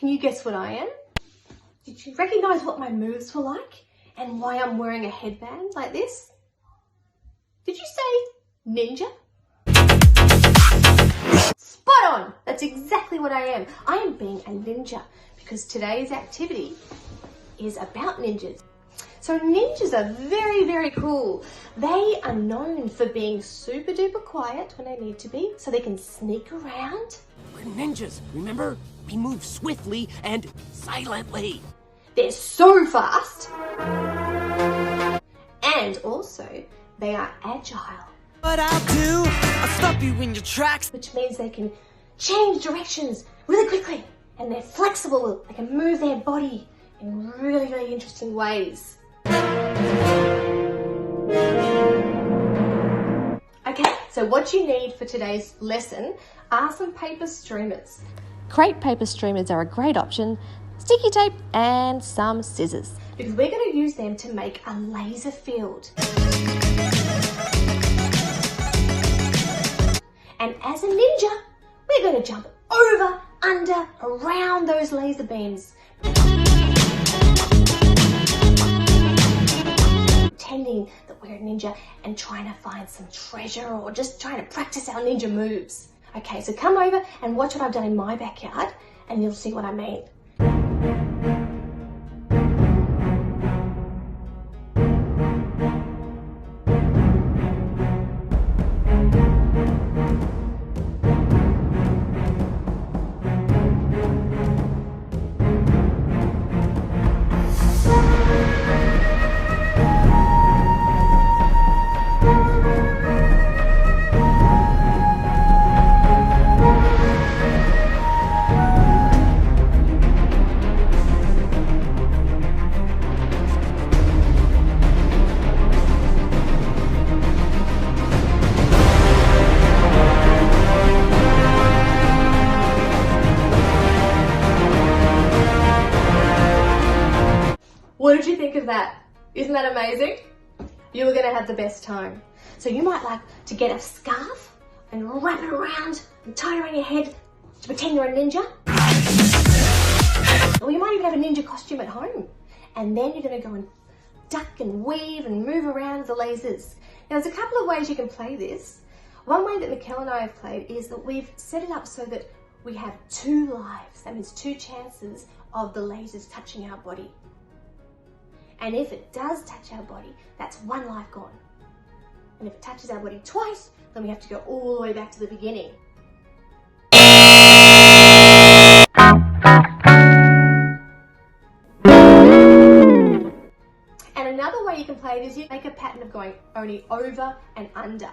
Can you guess what I am? Did you recognize what my moves were like and why I'm wearing a headband like this? Did you say ninja? Spot on! That's exactly what I am. I am being a ninja because today's activity is about ninjas. So ninjas are very, very cool. They are known for being super duper quiet when they need to be, so they can sneak around. We're ninjas, remember? We move swiftly and silently. They're so fast. And also, they are agile. What I'll do, I'll stop you in your tracks. Which means they can change directions really quickly. And they're flexible. They can move their body in really, really interesting ways. Okay, so what you need for today's lesson are some paper streamers. Crepe paper streamers are a great option, sticky tape and some scissors. Because we're going to use them to make a laser field. And as a ninja, we're going to jump over, under, around those laser beams. Pretending that we're a ninja and trying to find some treasure or just trying to practice our ninja moves. Okay, so come over and watch what I've done in my backyard and you'll see what I mean. What did you think of that? Isn't that amazing? You were going to have the best time. So you might like to get a scarf and wrap it around and tie it around your head to pretend you're a ninja. Or you might even have a ninja costume at home. And then you're going to go and duck and weave and move around the lasers. Now there's a couple of ways you can play this. One way that Mikkel and I have played is that we've set it up so that we have 2 lives. That means 2 chances of the lasers touching our body. And if it does touch our body, that's 1 life gone. And if it touches our body twice, then we have to go all the way back to the beginning. And another way you can play it is you make a pattern of going only over and under.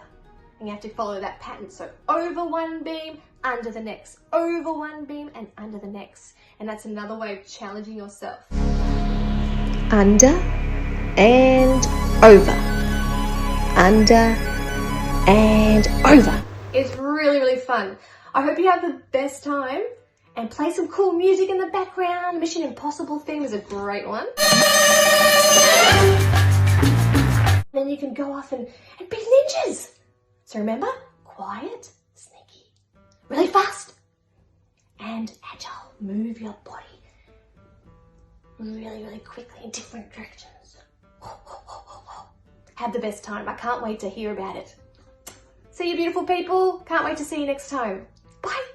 And you have to follow that pattern. So over one beam, under the next. Over one beam and under the next. And that's another way of challenging yourself. Under and over. Under and over. It's really, really fun. I hope you have the best time and play some cool music in the background. Mission Impossible theme is a great one. Then you can go off and be ninjas. So remember, quiet, sneaky, really fast, and agile. Move your body really, really quickly in different directions. Have the best time. I can't wait to hear about it. See you beautiful people. Can't wait to see you next time. Bye.